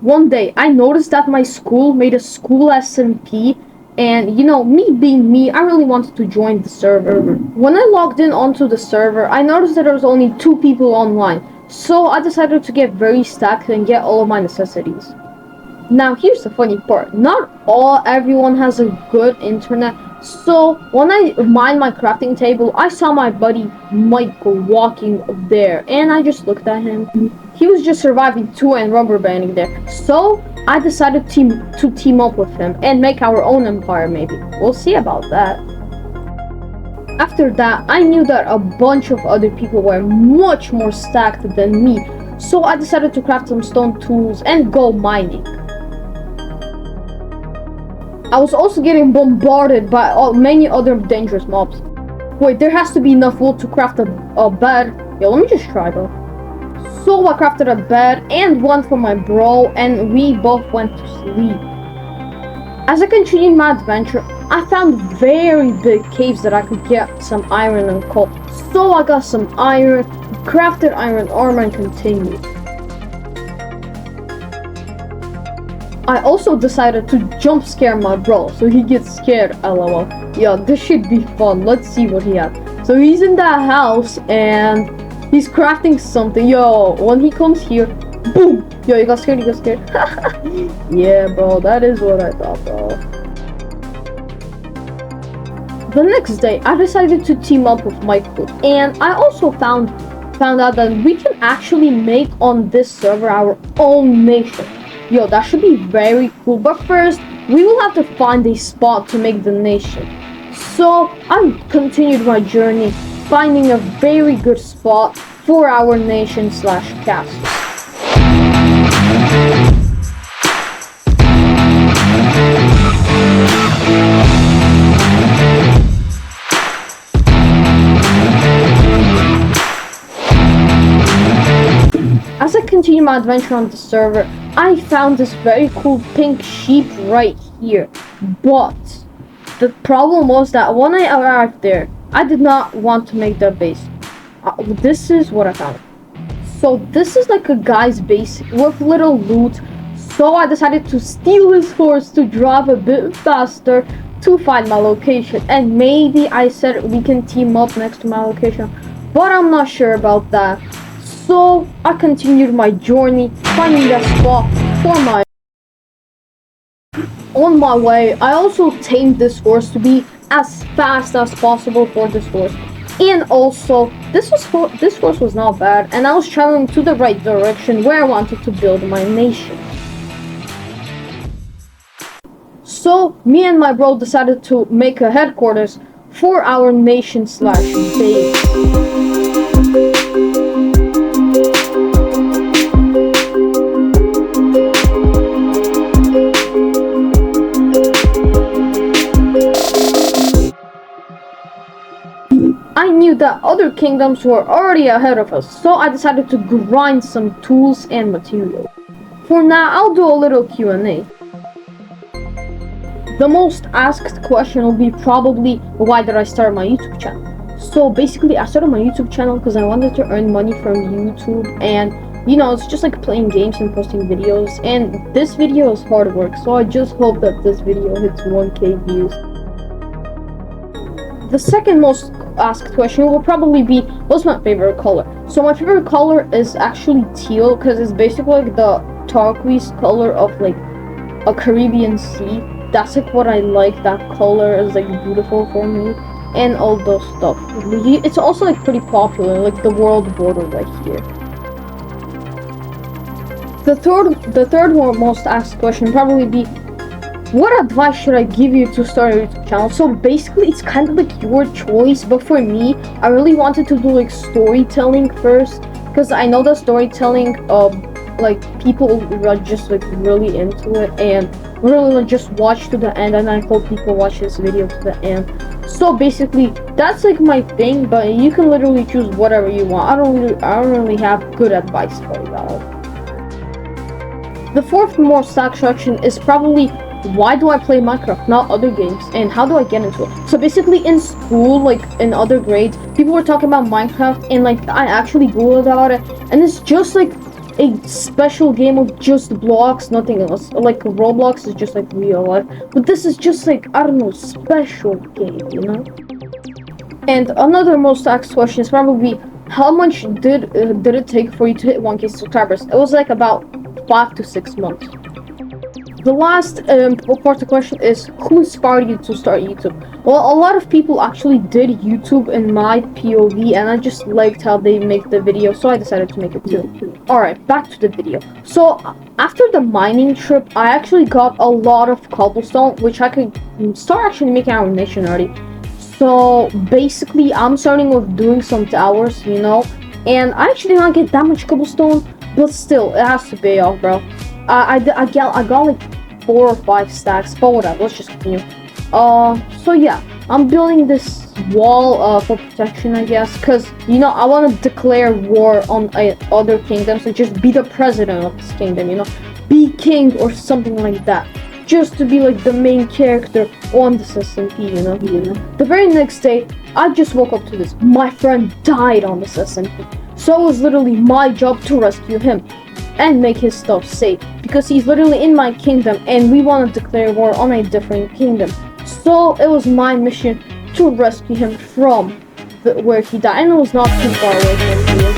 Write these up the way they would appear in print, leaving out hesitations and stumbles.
one day I noticed that my school made a school SMP, and you know, me being me, I really wanted to join the server. When I logged in onto the server, I noticed that there was only 2 people online, so I decided to get very stacked and get all of my necessities. Now here's the funny part, not everyone has a good internet, so when I mined my crafting table, I saw my buddy Michael walking there, and I just looked at him. He was just surviving 2 and rubber banding there, so I decided to team up with him and make our own empire maybe. We'll see about that. After that, I knew that a bunch of other people were much more stacked than me, so I decided to craft some stone tools and go mining. I was also getting bombarded by many other dangerous mobs. Wait, there has to be enough wood to craft a bed. Yo, let me just try though. So I crafted a bed and one for my bro, and we both went to sleep. As I continued my adventure, I found very big caves that I could get some iron and coal. So I got some iron, crafted iron armor, and continued. I also decided to jump scare my bro, so he gets scared, lol. Yeah, this should be fun. Let's see what he has. So he's in that house and he's crafting something. Yo, when he comes here, boom! Yo, you got scared, Yeah, bro, that is what I thought, bro. The next day, I decided to team up with Michael, and I also found out that we can actually make on this server our own nation. Yo, that should be very cool, but first, we will have to find a spot to make the nation. So, I continued my journey, finding a very good spot for our nation/castle. As I continued my adventure on the server, I found this very cool pink sheep right here, but the problem was that when I arrived there, I did not want to make their base. This is what I found. So this is like a guy's base with little loot, so I decided to steal his horse to drive a bit faster to find my location, and maybe I said we can team up next to my location, but I'm not sure about that. So I continued my journey, finding that spot for my... On my way, I also tamed this horse to be as fast as possible for this horse. And also, this horse was not bad, and I was traveling to the right direction where I wanted to build my nation. So, me and my bro decided to make a headquarters for our nation/base. I knew that other kingdoms were already ahead of us, so I decided to grind some tools and materials. For now, I'll do a little Q&A. The most asked question will be probably, why did I start my YouTube channel? So basically, I started my YouTube channel because I wanted to earn money from YouTube, and you know, it's just like playing games and posting videos, and this video is hard work, so I just hope that this video hits 1K views. The second most asked question will probably be, what's my favorite color? So my favorite color is actually teal, because it's basically like the turquoise color of like a Caribbean sea. That's like what I like. That color is like beautiful for me, and all those stuff. It's also like pretty popular, like the world border right here. The third most asked question probably be, what advice should I give you to start a YouTube channel? So basically, it's kind of like your choice, but for me, I really wanted to do like storytelling first, because I know that storytelling, like people are just like really into it, and really like just watch to the end, and I hope people watch this video to the end. So basically, that's like my thing, but you can literally choose whatever you want. I don't really have good advice for y'all. The fourth most asked question is probably, why do I play Minecraft, not other games, and how do I get into it? So basically, in school, like in other grades, people were talking about Minecraft, and like I actually googled about it, and it's just like a special game of just blocks, nothing else. Like Roblox is just like real life, but this is just like, I don't know, special game, you know? And another most asked question is probably, how much did it take for you to hit 1K subscribers? It was like about 5 to 6 months. The last part of the question is, who inspired you to start YouTube? Well, a lot of people actually did YouTube in my POV, and I just liked how they make the video, so I decided to make it too. Alright, back to the video. So, after the mining trip, I actually got a lot of cobblestone, which I could start actually making our nation already. So, basically, I'm starting with doing some towers, you know, and I actually don't get that much cobblestone, but still, it has to pay off, bro. I got like 4 or 5 stacks, but whatever, let's just continue. So yeah, I'm building this wall for protection, I guess, because, you know, I want to declare war on other kingdoms, so just be the president of this kingdom, you know, be king or something like that, just to be like the main character on this SMP, you know. The very next day, I just woke up to this. My friend died on this SMP, so it was literally my job to rescue him and make his stuff safe, because he's literally in my kingdom and we want to declare war on a different kingdom. So it was my mission to rescue him from where he died, and it was not too far away from here.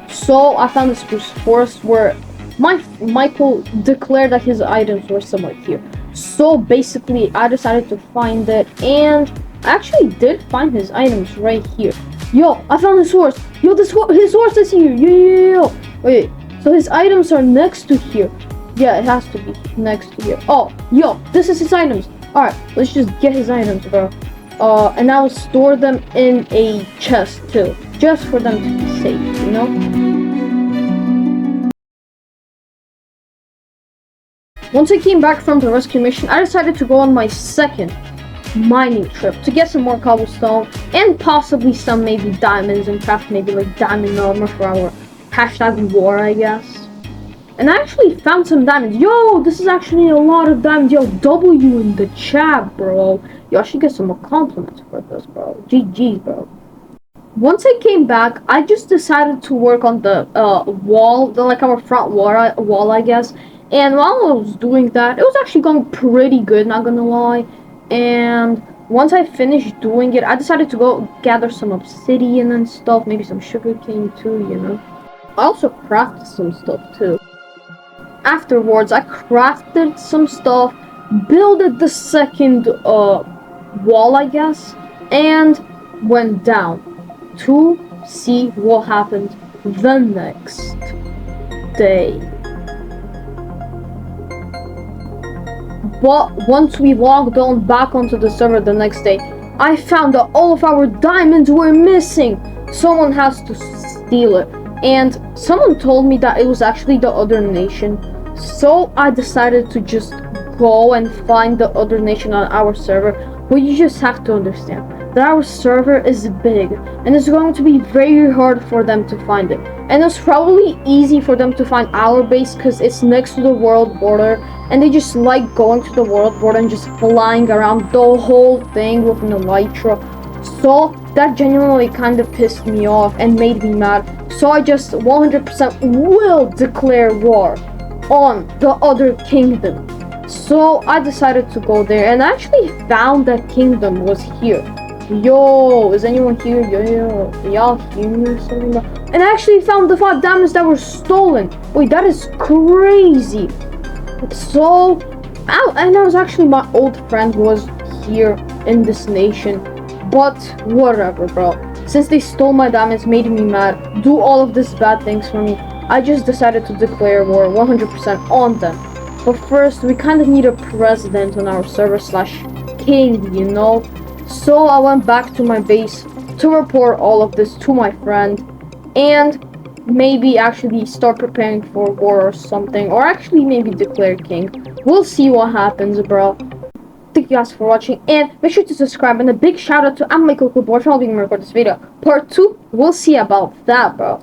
So I found this spruce forest where Michael declared that his items were somewhere here. So basically, I decided to find it, and I actually did find his items right here. Yo, I found his horse. Yo, his horse is here. Yo. Wait, so his items are next to here. Yeah, it has to be next to here. Oh, yo, this is his items. Alright, let's just get his items, bro. And I will store them in a chest too, just for them to be safe, you know? Once I came back from the rescue mission, I decided to go on my second mining trip to get some more cobblestone and possibly some maybe diamonds and craft maybe like diamond armor for our #war, I guess. And I actually found some diamonds. Yo, this is actually a lot of diamonds. Yo, W in the chat, bro. Yo, I should get some more compliments for this, bro. GG's, bro. Once I came back, I just decided to work on the wall, like our front wall, I guess. And while I was doing that, it was actually going pretty good, not gonna lie. And once I finished doing it, I decided to go gather some obsidian and stuff, maybe some sugarcane too, you know. I also crafted some stuff too. Afterwards, I crafted some stuff, built the second wall, I guess, and went down to see what happened the next day. But once we logged on back onto the server the next day, I found that all of our diamonds were missing. Someone has to steal it. And someone told me that it was actually the other nation. So I decided to just go and find the other nation on our server. But you just have to understand that our server is big, and it's going to be very hard for them to find it. And it's probably easy for them to find our base because it's next to the world border, and they just like going to the world border and just flying around the whole thing with an elytra. So that genuinely kind of pissed me off and made me mad. So I just 100% will declare war on the other kingdom. So I decided to go there, and I actually found that kingdom was here. Yo, is anyone here? Yo, y'all here or something? And I actually found the 5 diamonds that were stolen. Wait, that is crazy. So, and that was actually my old friend who was here in this nation. But whatever, bro. Since they stole my diamonds, made me mad, do all of these bad things for me, I just decided to declare war 100% on them. But first, we kind of need a president on our server / king, you know? So I went back to my base to report all of this to my friend, and maybe actually start preparing for war or something, or actually maybe declare king. We'll see what happens, bro. Thank you guys for watching, and make sure to subscribe, and a big shout out to I'm Michael for helping me record this video. Part 2, we'll see about that, bro.